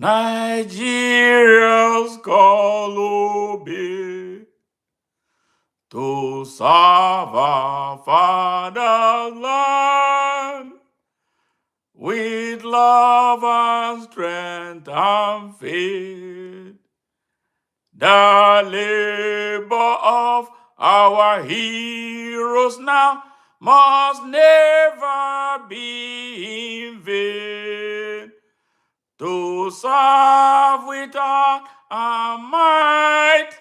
Nigerians call obey to serve our fatherland with love and strength and faith. The labor of our heroes now must never be in vain. To serve with all our might,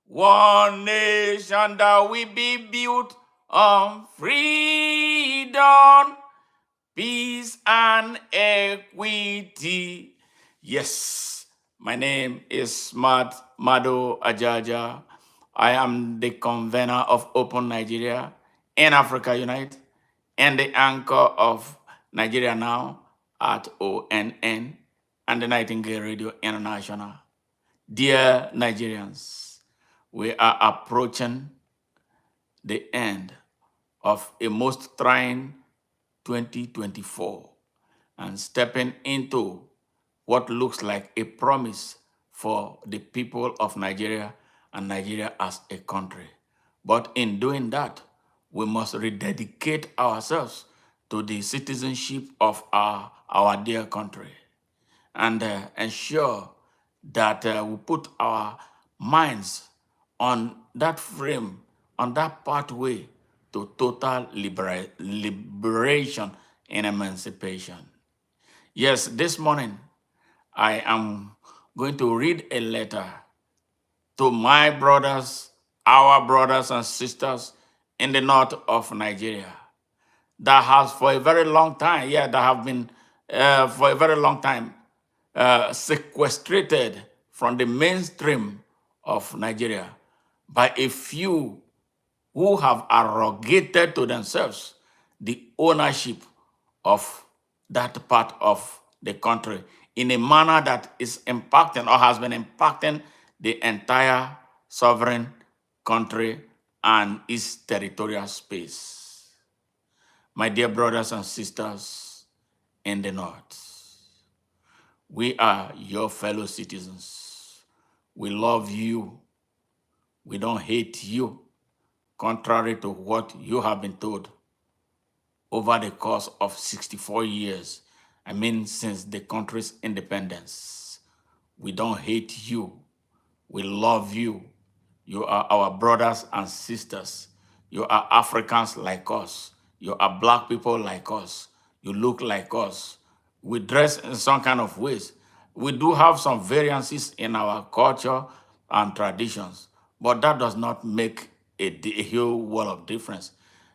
one nation that will be built on freedom, peace, and equity. Yes, my name is Smart Mado Ajaja. I am the convener of Open Nigeria and Africa Unite and the anchor of Nigeria Now at ONN and the Nightingale Radio International. Dear Nigerians, we are approaching the end of a most trying 2024 and stepping into what looks like a promise for the people of Nigeria and Nigeria as a country. But in doing that, we must rededicate ourselves to the citizenship of our dear country and ensure that we put our minds on that frame, on that pathway to total liberation and emancipation. Yes, this morning I am going to read a letter to my brothers, our brothers and sisters in the north of Nigeria that has for a very long time, that have been for a very long time sequestrated from the mainstream of Nigeria by a few who have arrogated to themselves the ownership of that part of the country in a manner that is impacting or has been impacting the entire sovereign country and its territorial space. My dear brothers and sisters in the north, we are your fellow citizens. We love you. We don't hate you, contrary to what you have been told over the course of 64 years. I mean, since the country's independence. We don't hate you. We love you. You are our brothers and sisters. You are Africans like us. You are black people like us. You look like us. We dress in some kind of ways. We do have some variances in our culture and traditions, but that does not make a whole world of difference.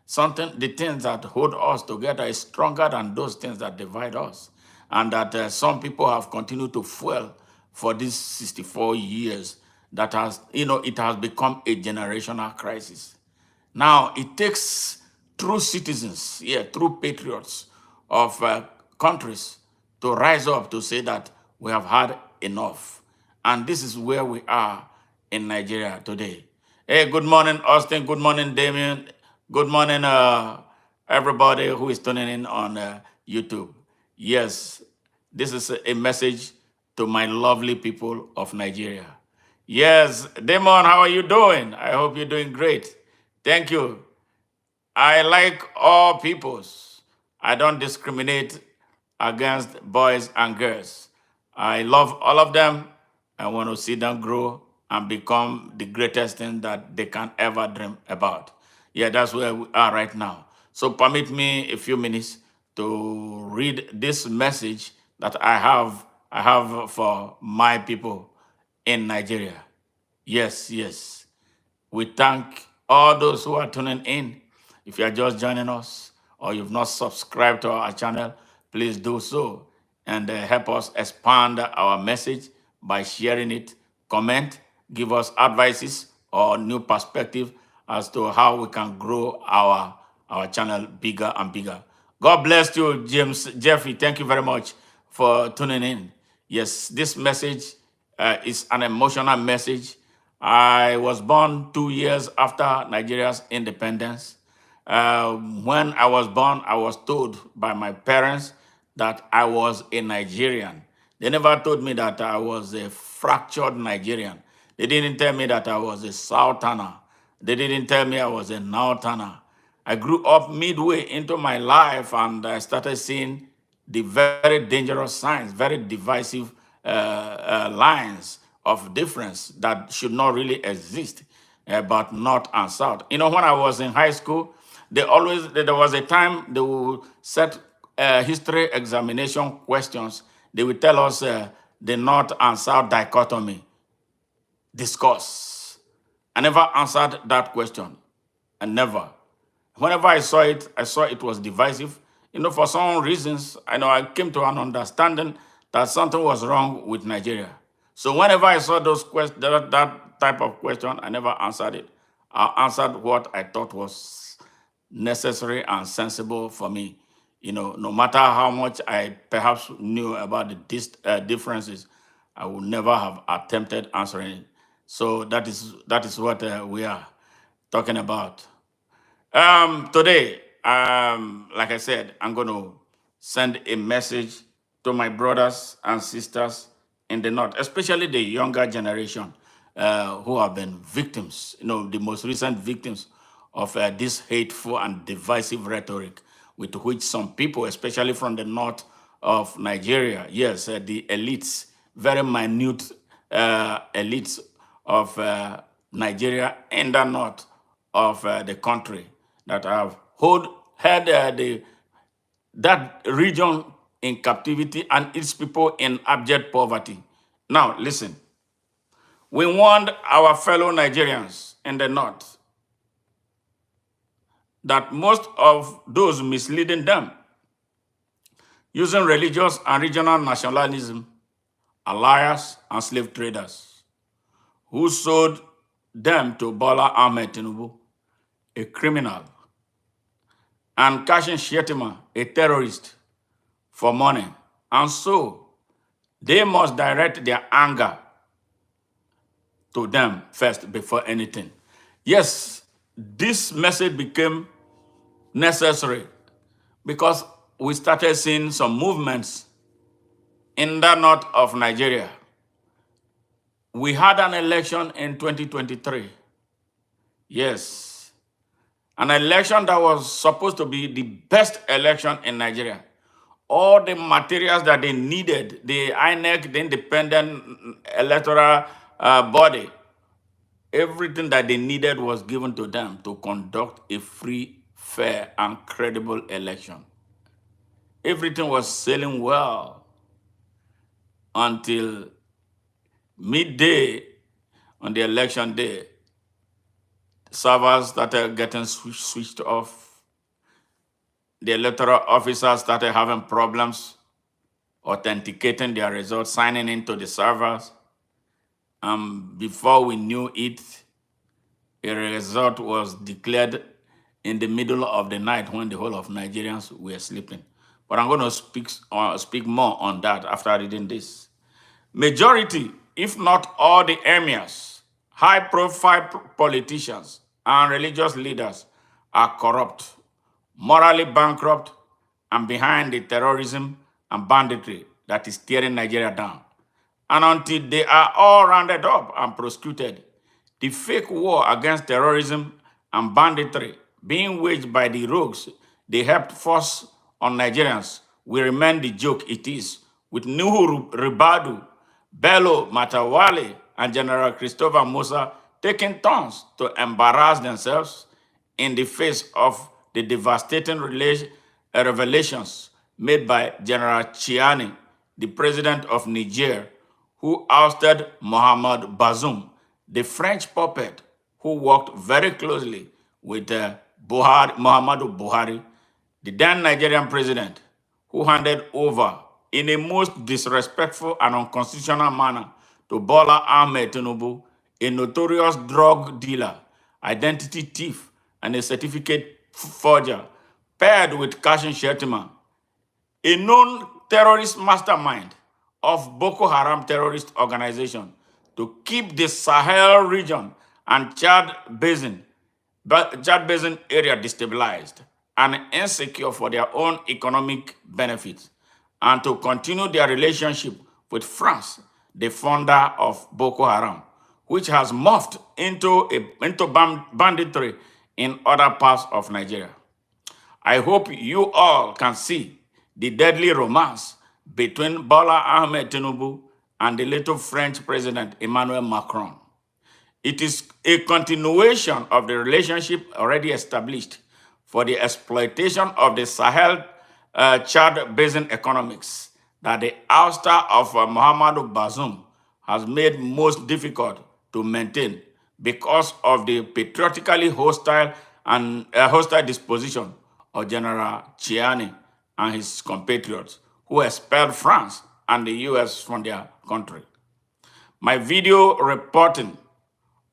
The things that hold us together is stronger than those things that divide us. And that some people have continued to fuel for these 64 years that it has become a generational crisis. Now, it takes true citizens, true patriots of countries to rise up to say that we have had enough. And this is where we are in Nigeria today. Hey, good morning, Austin. Good morning, Damien. Good morning, everybody who is tuning in on YouTube. Yes, this is a message to my lovely people of Nigeria. Yes, Damon, how are you doing? I hope you're doing great. Thank you. I like all peoples. I don't discriminate against boys and girls. I love all of them. I want to see them grow and become the greatest thing that they can ever dream about. Yeah, that's where we are right now. So permit me a few minutes to read this message that I have for my people in Nigeria. Yes, yes. We thank all those who are tuning in. If you are just joining us or you've not subscribed to our channel, please do so and help us expand our message by sharing it, comment, give us advices or new perspective as to how we can grow our channel bigger and bigger. God bless you, Jeffrey. Thank you very much for tuning in. Yes, this message is an emotional message. I was born 2 years after Nigeria's independence. When I was born, I was told by my parents that I was a Nigerian. They never told me that I was a fractured Nigerian. They didn't tell me that I was a Southerner. They didn't tell me I was a Northerner. I grew up midway into my life and I started seeing the very dangerous signs, very divisive lines of difference that should not really exist about North and South. You know, when I was in high school, there was a time they would set history examination questions. They would tell us the North and South dichotomy. Discuss. I never answered that question. I never. Whenever I saw it was divisive. You know, for some reasons, I know I came to an understanding that something was wrong with Nigeria. So whenever I saw those questions, that type of question, I never answered it. I answered what I thought was necessary and sensible for me. You know, no matter how much I perhaps knew about the differences, I would never have attempted answering it. So that is what we are talking about. Today, like I said, I'm going to send a message to my brothers and sisters in the North, especially the younger generation who have been victims, you know, the most recent victims of this hateful and divisive rhetoric with which some people, especially from the north of Nigeria, yes, the elites, very minute elites of Nigeria and the north of the country that have had that region in captivity and its people in abject poverty. Now, listen, we warned our fellow Nigerians in the north that most of those misleading them using religious and regional nationalism are liars and slave traders who sold them to Bola Ahmed Tinubu, a criminal, and Kashin Shettima, a terrorist, for money. And so they must direct their anger to them first before anything. Yes, this message became necessary because we started seeing some movements in the north of Nigeria. We had an election in 2023. Yes, an election that was supposed to be the best election in Nigeria. All the materials that they needed, the INEC, the independent electoral body, everything that they needed was given to them to conduct a free, fair, and credible election. Everything was sailing well until midday on the election day. Servers started getting switched off. The electoral officers started having problems authenticating their results, signing into the servers. Before we knew it, a result was declared in the middle of the night when the whole of Nigerians were sleeping. But I'm going to speak more on that after reading this. Majority, if not all the emirs, high-profile politicians, and religious leaders are corrupt, morally bankrupt, and behind the terrorism and banditry that is tearing Nigeria down. And until they are all rounded up and prosecuted, the fake war against terrorism and banditry being waged by the rogues they helped force on Nigerians will remain the joke it is, with Nuhu Ribadu, Bello Matawale, and General Christopher Musa taking turns to embarrass themselves in the face of the devastating revelations made by General Chiani, the president of Niger, who ousted Mohamed Bazoum, the French puppet who worked very closely with Muhammadu Buhari, the then Nigerian president, who handed over in a most disrespectful and unconstitutional manner to Bola Ahmed Tinubu, a notorious drug dealer, identity thief, and a certificate forger, paired with Kashin Shettima, a known terrorist mastermind of Boko Haram terrorist organization, to keep the Sahel region and Chad Basin area destabilized and insecure for their own economic benefits, and to continue their relationship with France, the founder of Boko Haram, which has morphed into banditry in other parts of Nigeria. I hope you all can see the deadly romance between Bola Ahmed Tinubu and the little French president Emmanuel Macron. It is a continuation of the relationship already established for the exploitation of the Sahel Chad basin economics that the ouster of Muhammadu Bazoum has made most difficult to maintain because of the patriotically hostile and hostile disposition of General Chiani and his compatriots who expelled France and the US from their country. My video reporting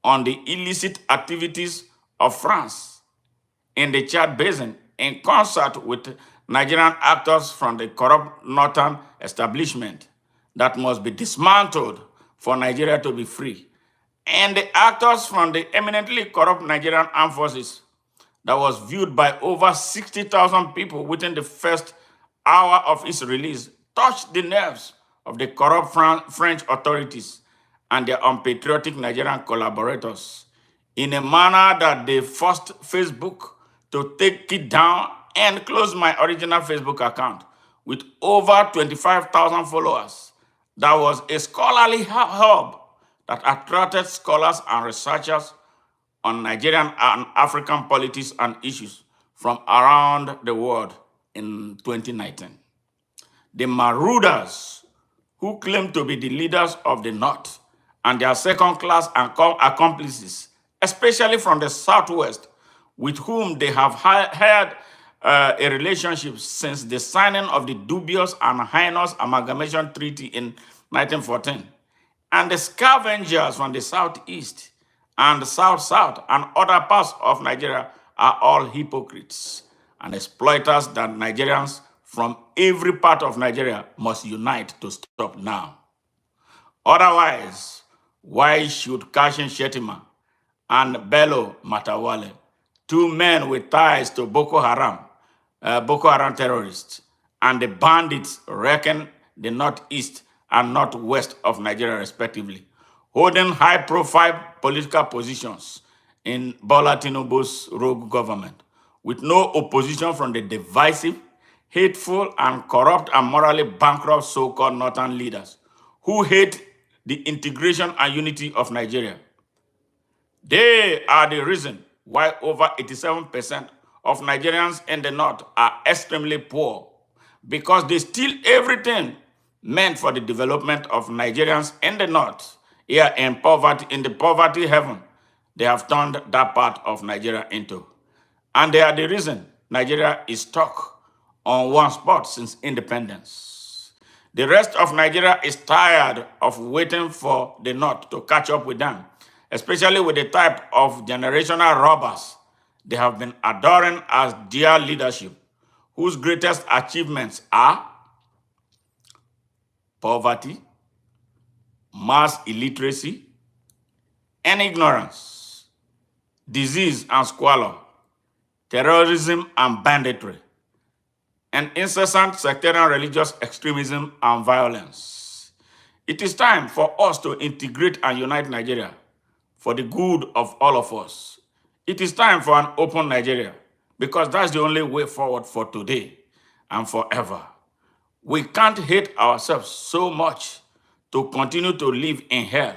on the illicit activities of France in the Chad Basin in concert with Nigerian actors from the corrupt northern establishment that must be dismantled for Nigeria to be free, and the actors from the eminently corrupt Nigerian armed forces that was viewed by over 60,000 people within the first hour of its release touched the nerves of the corrupt French authorities and their unpatriotic Nigerian collaborators in a manner that they forced Facebook to take it down and close my original Facebook account with over 25,000 followers. That was a scholarly hub that attracted scholars and researchers on Nigerian and African politics and issues from around the world in 2019. The marauders who claim to be the leaders of the North and their second-class accomplices, especially from the Southwest, with whom they have had a relationship since the signing of the dubious and heinous amalgamation treaty in 1914, and the scavengers from the Southeast and the South and other parts of Nigeria are all hypocrites and exploiters that Nigerians from every part of Nigeria must unite to stop now. Otherwise, why should Kashin Shetima and Bello Matawale, two men with ties to Boko Haram terrorists, and the bandits reckon the northeast and northwest of Nigeria respectively, holding high-profile political positions in Bola Tinubu's rogue government, with no opposition from the divisive, hateful, and corrupt and morally bankrupt so-called northern leaders who hate the integration and unity of Nigeria. They are the reason why over 87% of Nigerians in the north are extremely poor, because they steal everything meant for the development of Nigerians in the north. Here in the poverty heaven, they have turned that part of Nigeria into. And they are the reason Nigeria is stuck on one spot since independence. The rest of Nigeria is tired of waiting for the North to catch up with them, especially with the type of generational robbers they have been adoring as their leadership, whose greatest achievements are poverty, mass illiteracy, and ignorance, disease and squalor, terrorism and banditry, and incessant sectarian religious extremism and violence. It is time for us to integrate and unite Nigeria for the good of all of us. It is time for an open Nigeria, because that's the only way forward for today and forever. We can't hate ourselves so much to continue to live in hell.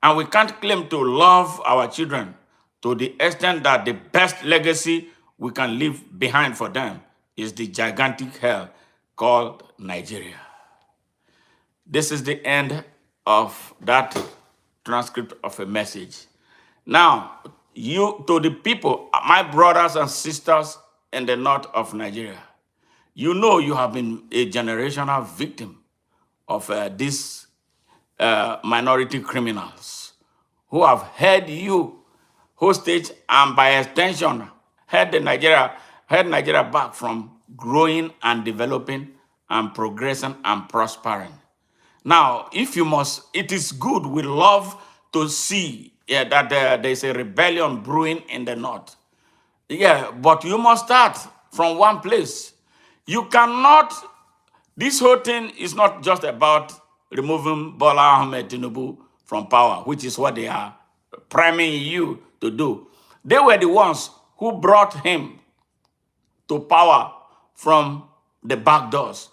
And we can't claim to love our children to the extent that the best legacy we can leave behind for them is the gigantic hell called Nigeria. This is the end of that transcript of a message. Now, to the people, my brothers and sisters in the north of Nigeria, you know you have been a generational victim of these minority criminals who have held you hostage and by extension held Nigeria back from growing and developing and progressing and prospering. Now, it is good, we love to see that there's a rebellion brewing in the north. Yeah, but you must start from one place. You cannot, this whole thing is not just about removing Bola Ahmed Tinubu from power, which is what they are priming you to do. They were the ones who brought him to power from the back doors.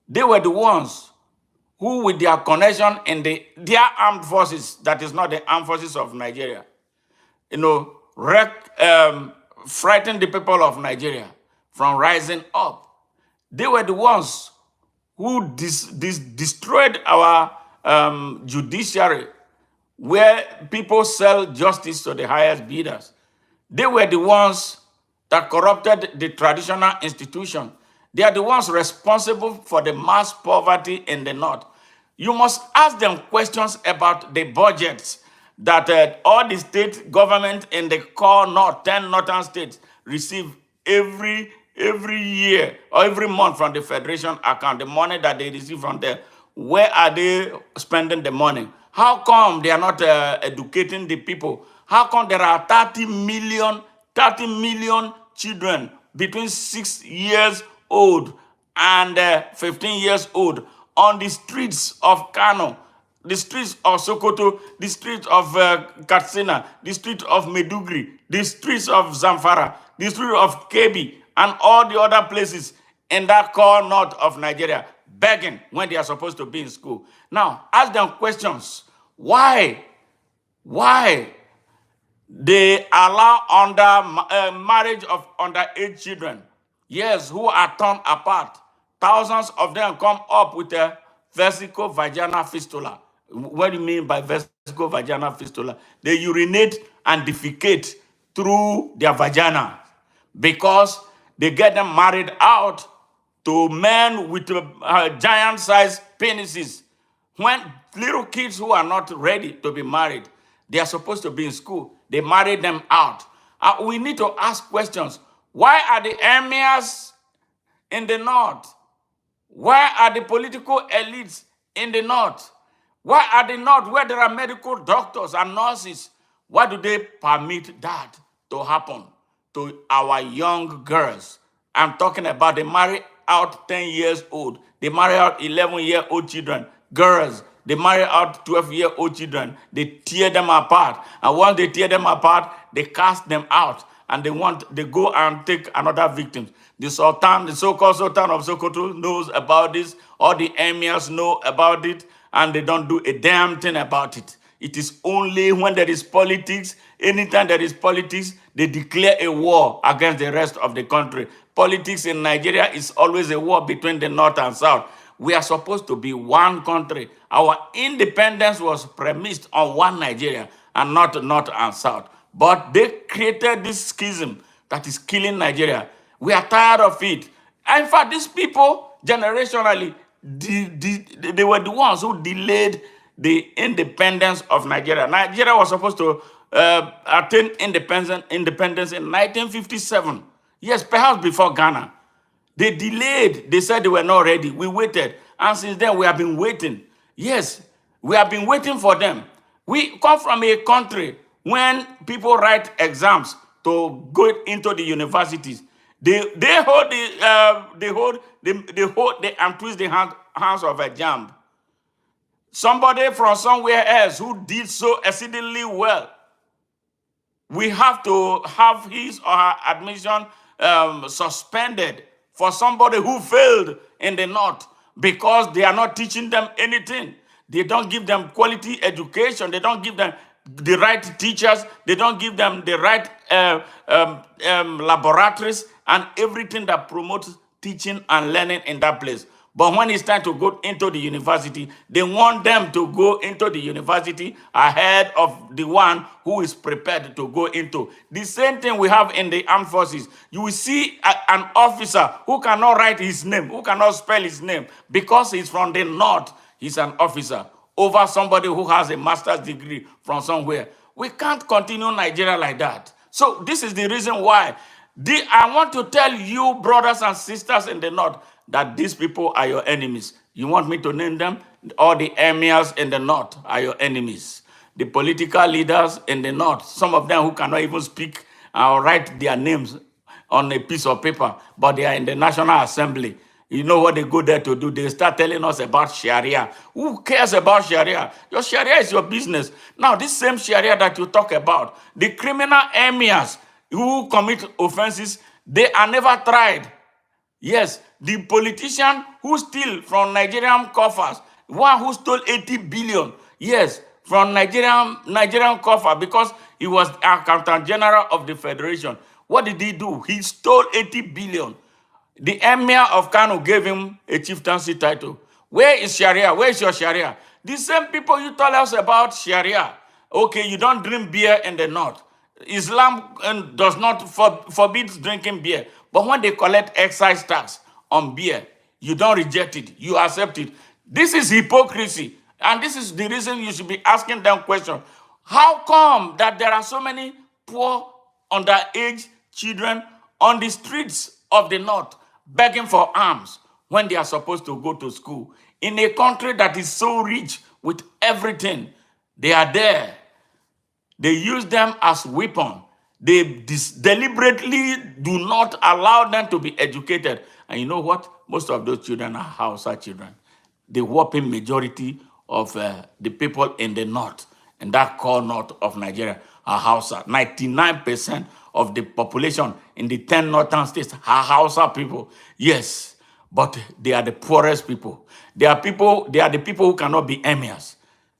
They were the ones who, with their connection in their armed forces, that is not the armed forces of Nigeria, frightened the people of Nigeria from rising up. They were the ones who destroyed our judiciary, where people sell justice to the highest bidders. They were the ones that corrupted the traditional institution. They are the ones responsible for the mass poverty in the north. You must ask them questions about the budgets that all the state government in the core north, 10 northern states, receive every year or every month from the federation account. The money that they receive from there, where are they spending the money? How come they are not educating the people? How come there are 30 million children between 6 years old and 15 years old on the streets of Kano, the streets of Sokoto, the streets of Katsina, the streets of Meduguri, the streets of Zamfara, the streets of Kebbi, and all the other places in that core north of Nigeria, begging when they are supposed to be in school. Now, ask them questions. Why they allow marriage of underage children, yes, who are torn apart. Thousands of them come up with a vesico-vaginal fistula. What do you mean by vesico-vaginal fistula? They urinate and defecate through their vagina because they get them married out to men with giant-sized penises. When little kids who are not ready to be married, they are supposed to be in school, they marry them out. We need to ask questions. Why are the emirs in the north? Why are the political elites in the north? Why are the north, where there are medical doctors and nurses, why do they permit that to happen to our young girls? I'm talking about they marry out 10 years old. They marry out 11-year-old children, girls. They marry out 12-year-old children. They tear them apart. And once they tear them apart, they cast them out. And they go and take another victim. The Sultan, the so-called Sultan of Sokoto knows about this. All the emirs know about it. And they don't do a damn thing about it. It is only when there is politics, anytime there is politics, they declare a war against the rest of the country. Politics in Nigeria is always a war between the north and south. We are supposed to be one country. Our independence was premised on one Nigeria and not north and south. But they created this schism that is killing Nigeria. We are tired of it. And in fact, these people, generationally, they were the ones who delayed the independence of Nigeria. Nigeria was supposed to attain independence in 1957. Yes, perhaps before Ghana. They delayed. They said they were not ready. We waited. And since then, we have been waiting. Yes, we have been waiting for them. We come from a country when people write exams to go into the universities. They hold and twist the hands of a jam. Somebody from somewhere else who did so exceedingly well, we have to have his or her admission suspended for somebody who failed in the north because they are not teaching them anything. They don't give them quality education. They don't give them the right teachers. They don't give them the right laboratories and everything that promotes teaching and learning in that place. But when it's time to go into the university, they want them to go into the university ahead of the one who is prepared to go into. The same thing we have in the armed forces. You will see an officer who cannot write his name, who cannot spell his name, because he's from the north, he's an officer, over somebody who has a master's degree from somewhere. We can't continue Nigeria like that. So this is the reason why I want to tell you, brothers and sisters in the north, that these people are your enemies. You want me to name them? All the emirs in the north are your enemies. The political leaders in the north, some of them who cannot even speak or write their names on a piece of paper, but they are in the National Assembly. You know what they go there to do? They start telling us about Sharia. Who cares about Sharia? Your Sharia is your business. Now, this same Sharia that you talk about, the criminal emirs who commit offenses, they are never tried. Yes, the politician who steal from Nigerian coffers, one who stole 80 billion, yes, from Nigerian coffer because he was accountant general of the federation. What did he do? He stole 80 billion. The emir of Kano gave him a chieftaincy title. Where is Sharia? Where is your Sharia? The same people you tell us about Sharia. Okay, you don't drink beer in the north. Islam does not forbids drinking beer. But when they collect excise tax on beer, you don't reject it. You accept it. This is hypocrisy. And this is the reason you should be asking them questions. How come that there are so many poor underage children on the streets of the north begging for alms when they are supposed to go to school in a country that is so rich with everything? They are there. They use them as weapon. They deliberately do not allow them to be educated. And you know what? Most of those children are Hausa children. The whopping majority of the people in the north, and that core north of Nigeria, are Hausa. 99% of the population in the 10 northern states are Hausa people. Yes, but they are the poorest people. They are the people who cannot be emirs.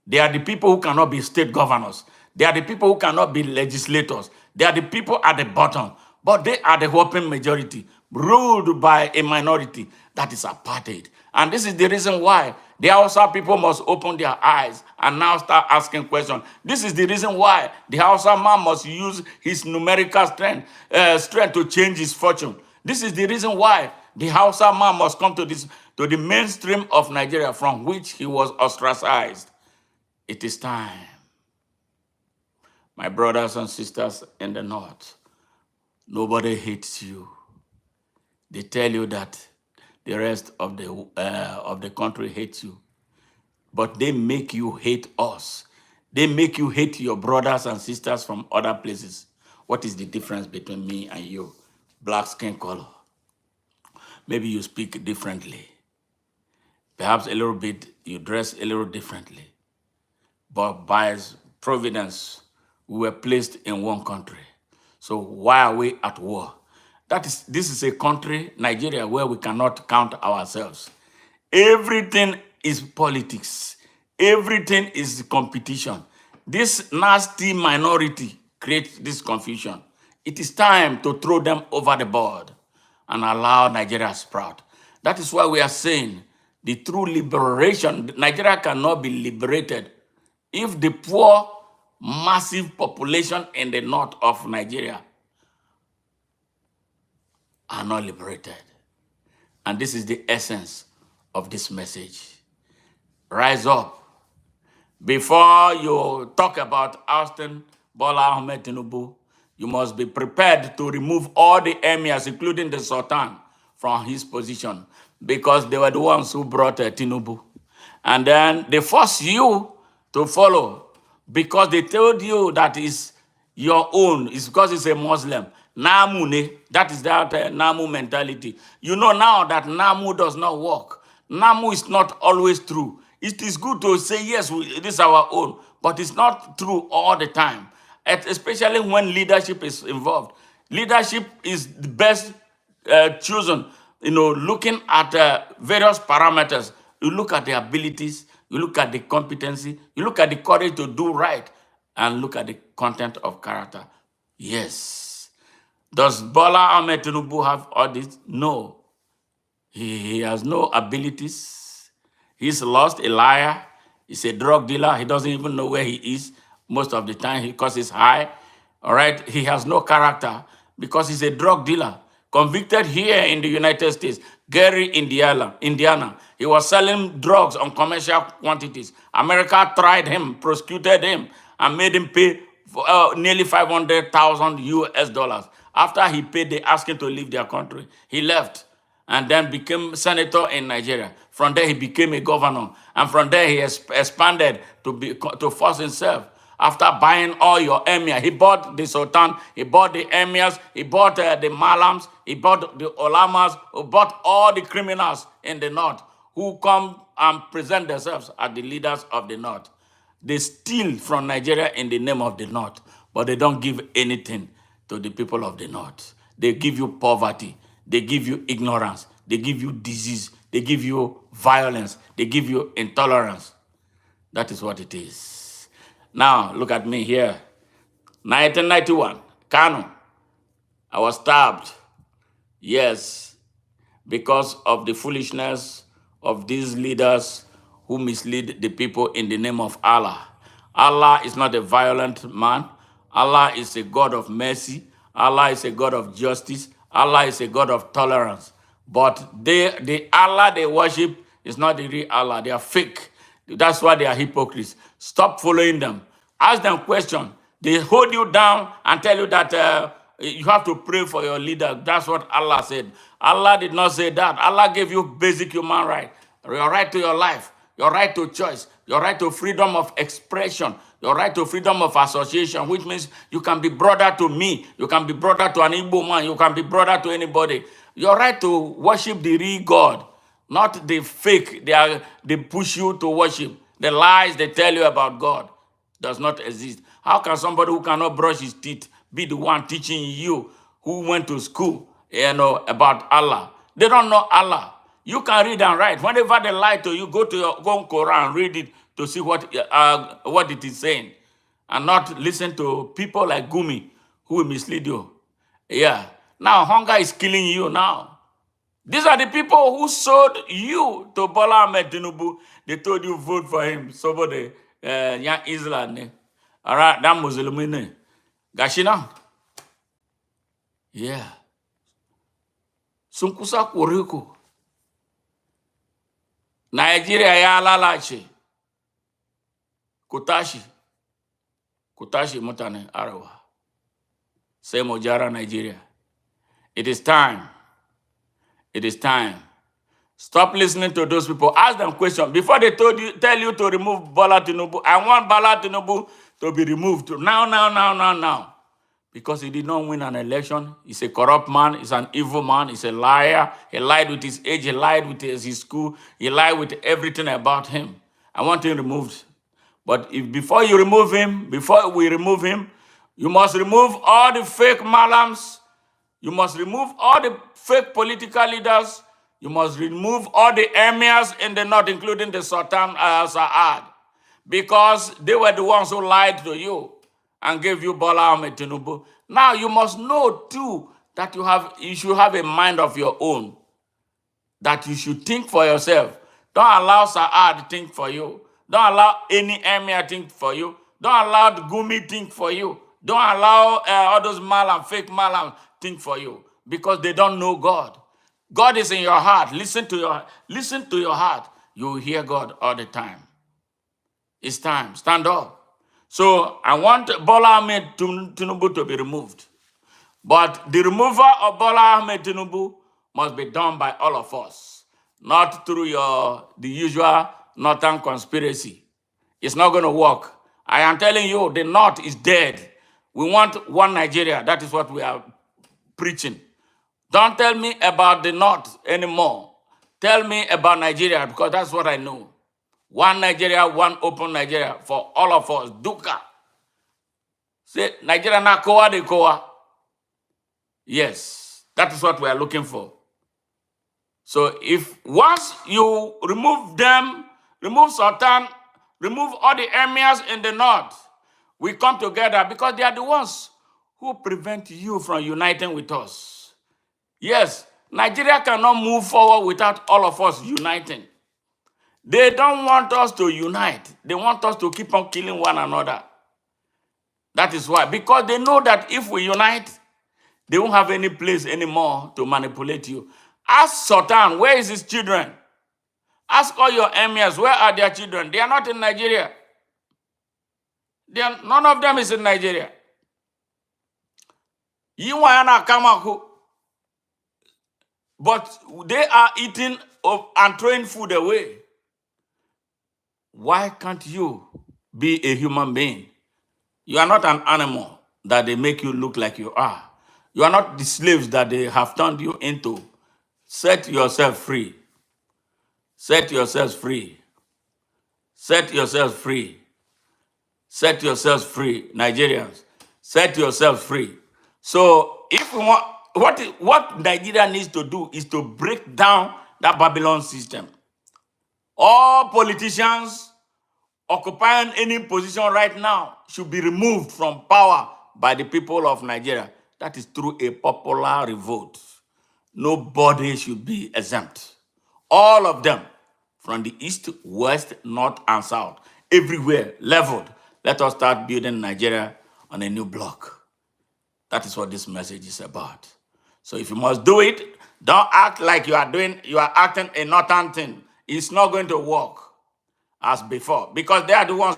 They are the people who cannot be state governors. They are the people who cannot be legislators. They are the people at the bottom. But they are the whopping majority, ruled by a minority. That is apartheid. And this is the reason why the Hausa people must open their eyes and now start asking questions. This is the reason why the Hausa man must use his numerical strength to change his fortune. This is the reason why the Hausa man must come to the mainstream of Nigeria from which he was ostracized. It is time. My brothers and sisters in the north, nobody hates you. They tell you that the rest of the country hates you, but they make you hate us. They make you hate your brothers and sisters from other places. What is the difference between me and you? Black skin color. Maybe you speak differently. Perhaps a little bit, you dress a little differently. But by providence, we were placed in one country. So why are we at war? This is a country, Nigeria, where we cannot count ourselves. Everything is politics. Everything is competition. This nasty minority creates this confusion. It is time to throw them over the board and allow Nigeria sprout. That is why we are saying the true liberation, Nigeria cannot be liberated if the poor, massive population in the north of Nigeria are not liberated. And this is the essence of this message. Rise up. Before you talk about ousting Bola Ahmed Tinubu, you must be prepared to remove all the emirs, including the Sultan, from his position, because they were the ones who brought Tinubu. And then they force you to follow because they told you that is your own. It's because it's a Muslim. Namune, that is that Namu mentality. You know now that Namu does not work. Namu is not always true. It is good to say, yes, it is our own, but it's not true all the time, especially when leadership is involved. Leadership is the best chosen, looking at various parameters. You look at the abilities, you look at the competency, you look at the courage to do right, and look at the content of character. Yes. Does Bola Ahmed Tinubu have all this? No. He has no abilities. He's lost, a liar. He's a drug dealer. He doesn't even know where he is most of the time because he's high. All right? He has no character because he's a drug dealer. Convicted here in the United States, Gary, Indiana. He was selling drugs on commercial quantities. America tried him, prosecuted him, and made him pay nearly 500,000 US dollars. After he paid, they asked him to leave their country. He left and then became senator in Nigeria. From there, he became a governor. And from there, he expanded to force himself. after buying all your emir. He bought the sultan, he bought the emirs, he bought the malams, he bought the olamas, he bought all the criminals in the north who come and present themselves as the leaders of the north. They steal from Nigeria in the name of the north, but they don't give anything to the people of the north. They give you poverty, they give you ignorance, they give you disease, they give you violence, they give you intolerance. That is what it is. Now, look at me here. 1991, Kano. I was stabbed. Yes, because of the foolishness of these leaders who mislead the people in the name of Allah. Allah is not a violent man. Allah is a God of mercy. Allah is a God of justice. Allah is a God of tolerance. But the Allah they worship is not the real Allah. They are fake. That's why they are hypocrites. Stop following them. Ask them questions. They hold you down and tell you that you have to pray for your leader. That's what Allah said. Allah did not say that. Allah gave you basic human right. Your right to your life, your right to choice, your right to freedom of expression, your right to freedom of association, which means you can be brother to me, you can be brother to an Igbo man, you can be brother to anybody. Your right to worship the real God, not the fake they push you to worship. The lies they tell you about God does not exist. How can somebody who cannot brush his teeth be the one teaching you who went to school, about Allah? They don't know Allah. You can read and write. Whenever they lie to you, go on Quran, read it to see what it is saying, and not listen to people like Gumi who will mislead you. Yeah. Now hunger is killing you now. These are the people who sold you to Bola Ahmed Tinubu. They told you vote for him. Somebody, young Islam, all right, that Muslim, Gashina. Yeah. Sunkusa Kuriku. Nigeria ya lalace. Kutashi mutane Arawa. Sai Mojara, Nigeria. It is time. It is time. Stop listening to those people. Ask them questions. Before they tell you to remove Bola Tinubu, I want Bola Tinubu to be removed. Now. Because he did not win an election. He's a corrupt man. He's an evil man. He's a liar. He lied with his age. He lied with his school. He lied with everything about him. I want him removed. But before we remove him, you must remove all the fake malams. You must remove all the fake political leaders. You must remove all the emirs in the north, including the Sultan Saad, because they were the ones who lied to you and gave you Bola Ahmed Tinubu. Now you must know too that you should have a mind of your own, that you should think for yourself. Don't allow Saad to think for you. Don't allow any emir to think for you. Don't allow the Gumi to think for you. Don't allow all those fake malam think for you, because they don't know God. God is in your heart. Listen to your heart. You will hear God all the time. It's time. Stand up. So I want Bola Ahmed Tinubu to be removed. But the removal of Bola Ahmed Tinubu must be done by all of us, not through the usual northern conspiracy. It's not going to work. I am telling you, the North is dead. We want one Nigeria. That is what we are preaching. Don't tell me about the North anymore. Tell me about Nigeria, because that's what I know. One Nigeria, one open Nigeria for all of us. Duka. Say, Nigeria na koa de koa. Yes, that is what we are looking for. So if once you remove them, remove Sultan, remove all the emirs in the north, we come together, because they are the ones who prevent you from uniting with us. Yes, Nigeria cannot move forward without all of us uniting. They don't want us to unite. They want us to keep on killing one another. That is why. Because they know that if we unite, they won't have any place anymore to manipulate you. Ask Sultan, where is his children? Ask all your emirs, where are their children? They are not in Nigeria. None of them is in Nigeria. But they are eating and throwing food away. Why can't you be a human being? You are not an animal that they make you look like you are. You are not the slaves that they have turned you into. Set yourself free. Set yourselves free. Set yourselves free. Set yourselves free, Nigerians. Set yourselves free. So if we want, what Nigeria needs to do is to break down that Babylon system. All politicians occupying any position right now should be removed from power by the people of Nigeria. That is through a popular revolt. Nobody should be exempt. All of them, from the east, west, north, and south, everywhere, leveled. Let us start building Nigeria on a new block. That is what this message is about. So if you must do it, don't act like you are acting a northern thing. It's not going to work as before, because they are the ones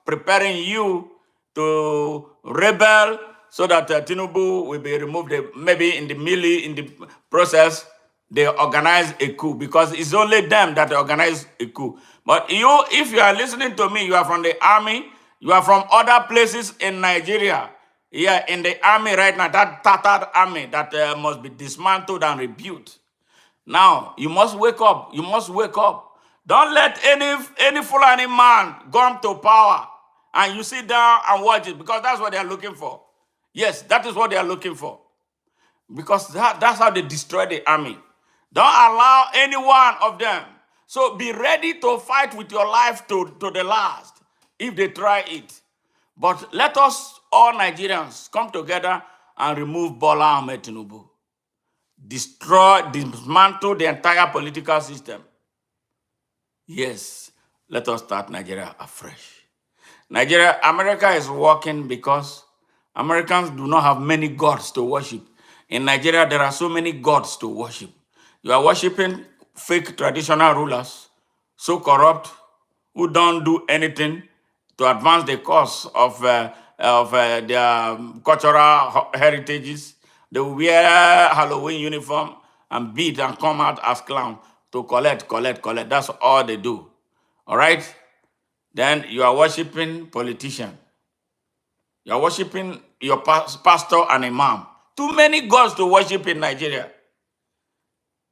preparing you to rebel so that Tinubu will be removed. Maybe in the process, they organize a coup, because it's only them that organize a coup. But you, if you are listening to me, you are from the army, you are from other places in Nigeria. Yeah, in the army right now, that tattered army that must be dismantled and rebuilt. Now, you must wake up. You must wake up. Don't let any Fulani man come to power and you sit down and watch it, because that's what they are looking for. Yes, that is what they are looking for. Because that's how they destroy the army. Don't allow any one of them. So be ready to fight with your life to the last if they try it. But let us, all Nigerians, come together and remove Bola Ahmed Tinubu. Dismantle the entire political system. Yes, let us start Nigeria afresh. America is working because Americans do not have many gods to worship. In Nigeria, there are so many gods to worship. You are worshiping fake traditional rulers, so corrupt, who don't do anything to advance the cause of their cultural heritages. They wear Halloween uniform and beat and come out as clowns to collect. That's all they do. All right? Then you are worshiping politician. You are worshiping your pastor and imam. Too many gods to worship in Nigeria.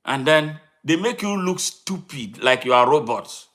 And then they make you look stupid, like you are robots.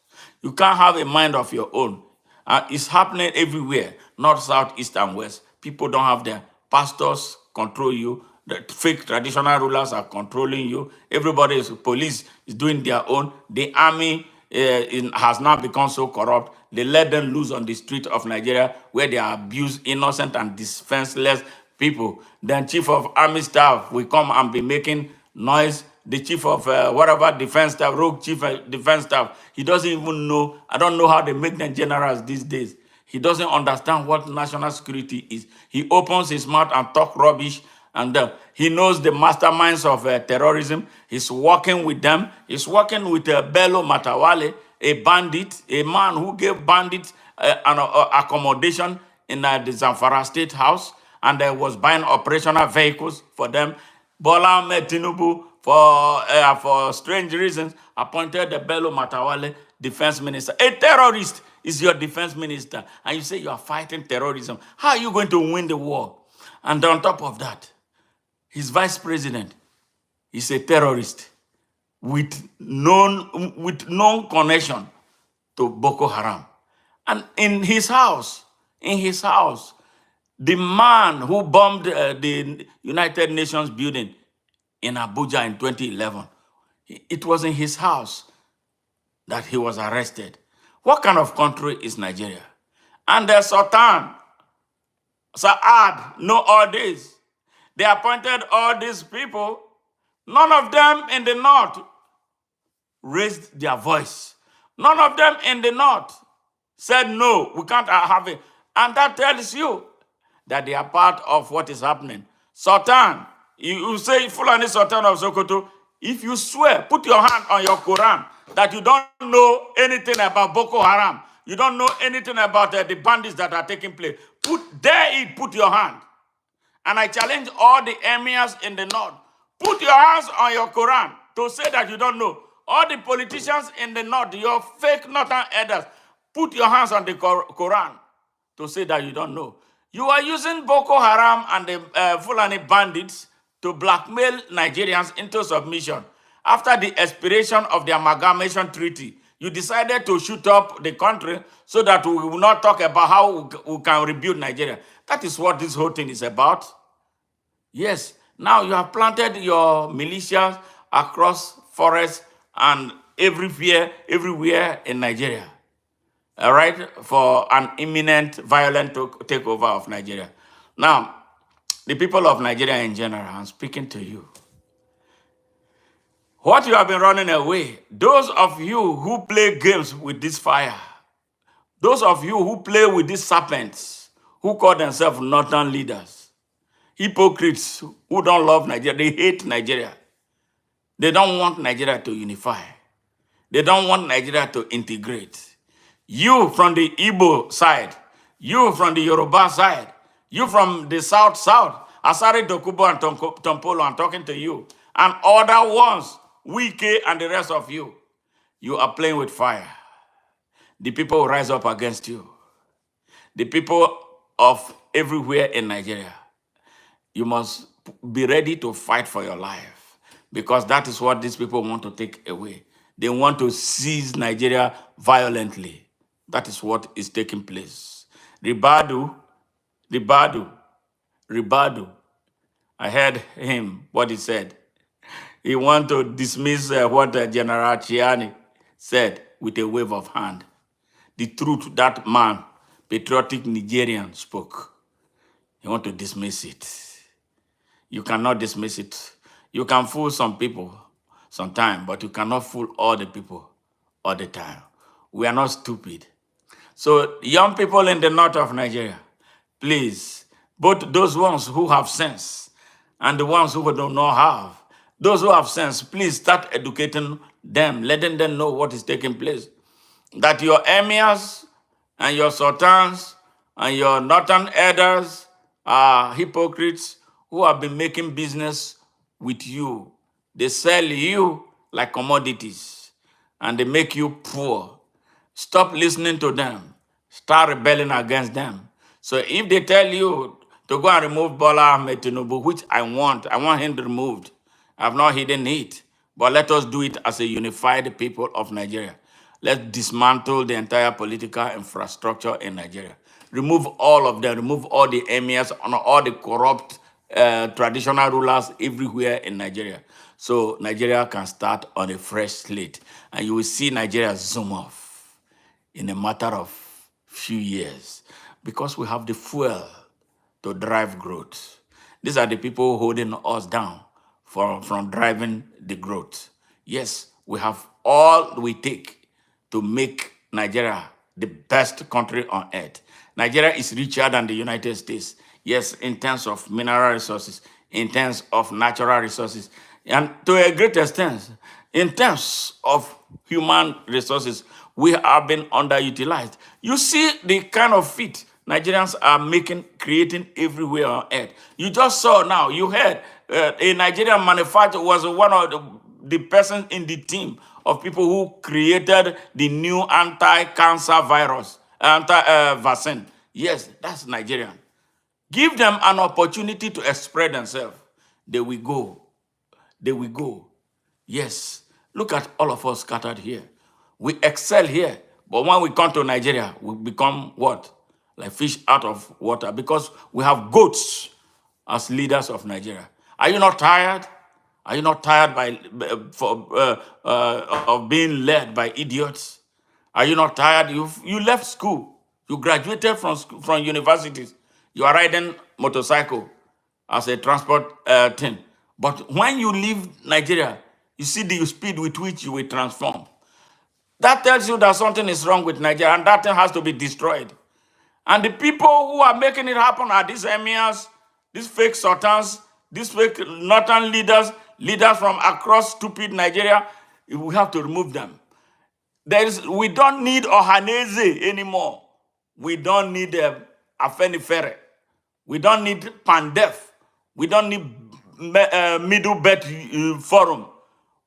You can't have a mind of your own. It's happening everywhere, north, south, east, and west. People don't have their pastors control you. The fake traditional rulers are controlling you. Everybody is police is doing their own. The army has now become so corrupt. They let them loose on the street of Nigeria, where they abuse innocent and defenseless people. Then chief of army staff will come and be making noise. The chief of whatever defense staff, rogue chief of defense staff, he doesn't even know. I don't know how they make them generals these days. He doesn't understand what national security is. He opens his mouth and talk rubbish, and he knows the masterminds of terrorism. He's working with them. He's working with Bello Matawale, a bandit, a man who gave bandits an accommodation in the Zamfara State House, and was buying operational vehicles for them. Bola Ahmed Tinubu, for strange reasons, appointed the Bello Matawale defense minister. A terrorist is your defense minister, and you say you are fighting terrorism. How are you going to win the war? And on top of that, his vice president is a terrorist with known connection to Boko Haram. And in his house, the man who bombed the United Nations building in Abuja in 2011, it was in his house that he was arrested. What kind of country is Nigeria? And the Sultan, Saad, know all this. They appointed all these people. None of them in the north raised their voice. None of them in the north said, no, we can't have it. And that tells you that they are part of what is happening. Sultan, you say Fulani Sultan of Sokoto, if you swear, put your hand on your Quran that you don't know anything about Boko Haram, you don't know anything about the bandits that are taking place, put your hand. And I challenge all the emirs in the north, put your hands on your Quran to say that you don't know. All the politicians in the north, your fake northern elders, put your hands on the Quran to say that you don't know. You are using Boko Haram and the Fulani bandits to blackmail Nigerians into submission. After the expiration of the amalgamation treaty, you decided to shoot up the country so that we will not talk about how we can rebuild Nigeria. That is what this whole thing is about. Yes, now you have planted your militias across forests and everywhere in Nigeria. All right, for an imminent violent takeover of Nigeria. Now, the people of Nigeria in general, I'm speaking to you. What you have been running away, those of you who play games with this fire, those of you who play with these serpents, who call themselves northern leaders, hypocrites who don't love Nigeria, they hate Nigeria. They don't want Nigeria to unify. They don't want Nigeria to integrate. You from the Igbo side, you from the Yoruba side, you from the South, Asari Dokubo and Tompolo, I'm talking to you, and other ones, Wike and the rest of you, you are playing with fire. The people will rise up against you. The people of everywhere in Nigeria, you must be ready to fight for your life because that is what these people want to take away. They want to seize Nigeria violently. That is what is taking place. Ribadu, Ribadu. I heard him, what he said. He want to dismiss what General Chiani said with a wave of hand. The truth that man, patriotic Nigerian, spoke. He want to dismiss it. You cannot dismiss it. You can fool some people sometime, but you cannot fool all the people all the time. We are not stupid. So young people in the north of Nigeria, please, both those ones who have sense and the ones who do not have, those who have sense, please start educating them, letting them know what is taking place. That your emirs and your sultans and your northern elders are hypocrites who have been making business with you. They sell you like commodities and they make you poor. Stop listening to them. Start rebelling against them. So if they tell you to go and remove Bola Ahmed Tinubu, which I want him removed. I have not hidden it. But let us do it as a unified people of Nigeria. Let's dismantle the entire political infrastructure in Nigeria. Remove all of them. Remove all the emirs and all the corrupt traditional rulers everywhere in Nigeria. So Nigeria can start on a fresh slate. And you will see Nigeria zoom off in a matter of few years because we have the fuel to drive growth. These are the people holding us down from driving the growth. Yes, we have all we take to make Nigeria the best country on earth. Nigeria is richer than the United States. Yes, in terms of mineral resources, in terms of natural resources, and to a great extent, in terms of human resources, we have been underutilized. You see the kind of feat Nigerians are creating everywhere on earth. You just saw now, you heard a Nigerian manufacturer was one of the person in the team of people who created the new anti-cancer virus, vaccine. Yes, that's Nigerian. Give them an opportunity to express themselves. They will go. They will go. Yes. Look at all of us scattered here. We excel here. But when we come to Nigeria, we become what? Like fish out of water because we have goats as leaders of Nigeria. Are you not tired? Are you not tired of being led by idiots? Are you not tired? You left school. You graduated from universities. You are riding motorcycle as a transport thing. But when you leave Nigeria, you see the speed with which you will transform. That tells you that something is wrong with Nigeria and that thing has to be destroyed. And the people who are making it happen are these emirs, these fake sultans, these fake northern leaders from across stupid Nigeria. We have to remove them. We don't need Ohaneze anymore. We don't need Afenifere. We don't need Pandef. We don't need Middle Belt Forum.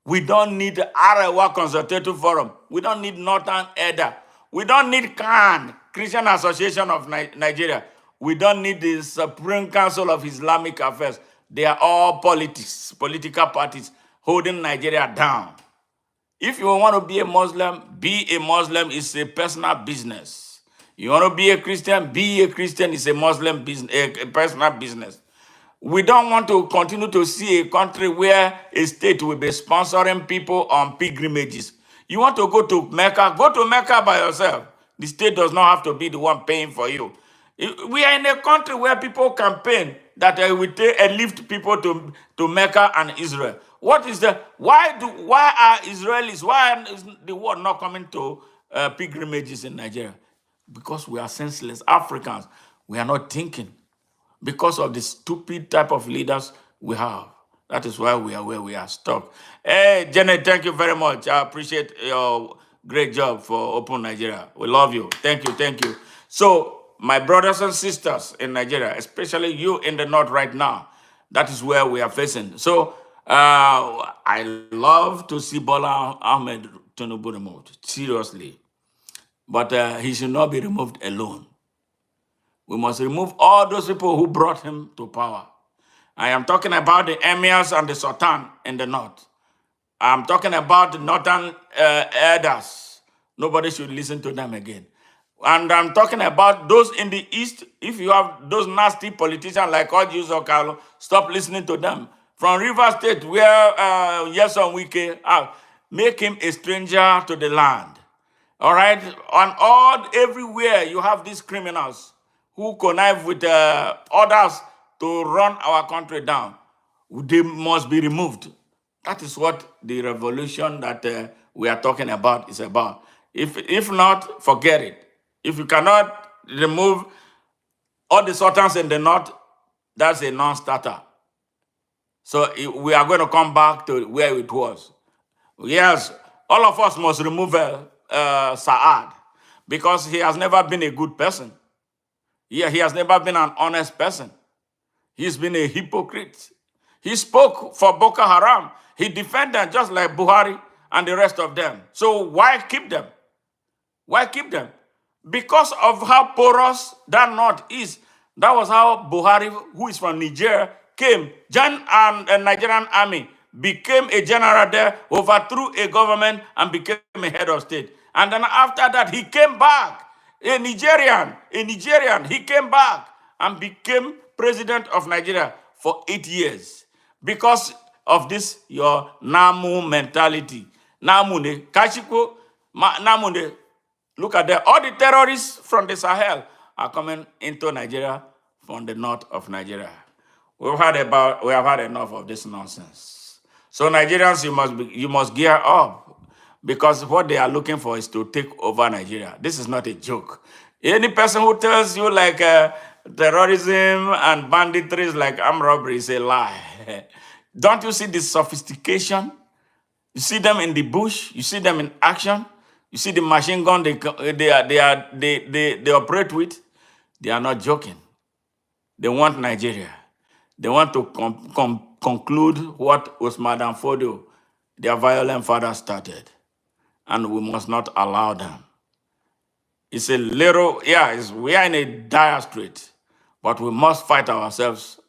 We don't need Arewa Consultative Forum. We don't need Northern EDA. We don't need CAN, Christian Association of Nigeria. We don't need the Supreme Council of Islamic Affairs. They are all political parties holding Nigeria down. If you want to be a Muslim, be a Muslim. It's a personal business. You want to be a Christian, be a Christian. It's a Muslim business, a personal business. We don't want to continue to see a country where a state will be sponsoring people on pilgrimages. You want to go to Mecca by yourself. The state does not have to be the one paying for you. We are in a country where people campaign that we take and lift people to Mecca and Israel. What is the why are Israelis, why is the world not coming to pilgrimages in Nigeria? Because we are senseless Africans. We are not thinking because of the stupid type of leaders we have. That is why we are where we are stuck. Hey, Janet, thank you very much. I appreciate your great job for Open Nigeria. We love you. Thank you, thank you. So, my brothers and sisters in Nigeria, especially you in the north right now, that is where we are facing. So, I love to see Bola Ahmed Tinubu removed, seriously. But he should not be removed alone. We must remove all those people who brought him to power. I am talking about the emirs and the sultan in the north. I'm talking about the northern elders. Nobody should listen to them again. And I'm talking about those in the east. If you have those nasty politicians like Orji Uzokalo, stop listening to them. From River State, where Yeson Wike, make him a stranger to the land. All right? Everywhere you have these criminals who connive with others to run our country down. They must be removed. That is what the revolution that we are talking about is about. If not, forget it. If you cannot remove all the sultans in the north, that's a non-starter. So we are going to come back to where it was. Yes, all of us must remove Saad because he has never been a good person. Yeah, he has never been an honest person. He's been a hypocrite. He spoke for Boko Haram. He defended just like Buhari and the rest of them. So why keep them? Why keep them? Because of how porous that north is. That was how Buhari, who is from Niger, came. Joined a Nigerian army, became a general there, overthrew a government, and became a head of state. And then after that, he came back. A Nigerian, he came back and became president of Nigeria for 8 years because of this, your Namu mentality. Namune, Kachiko, Namune, look at that. All the terrorists from the Sahel are coming into Nigeria from the north of Nigeria. We have had enough of this nonsense. So Nigerians, you must gear up. Because what they are looking for is to take over Nigeria. This is not a joke. Any person who tells you like terrorism and banditry is like armed robbery is a lie. Don't you see the sophistication? You see them in the bush. You see them in action. You see the machine gun they operate with. They are not joking. They want Nigeria. They want to conclude what Usman Dan Fodio, their violent father, started. And we must not allow them. It's a little, we are in a dire strait, but we must fight ourselves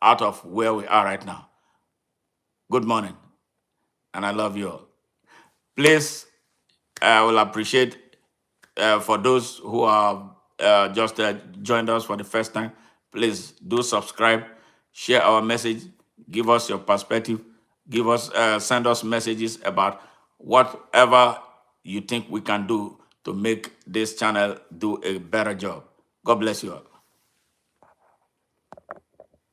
out of where we are right now. Good morning, and I love you all. Please, I will appreciate for those who have just joined us for the first time, please do subscribe, share our message, give us your perspective, send us messages about whatever you think we can do to make this channel do a better job. God bless you all.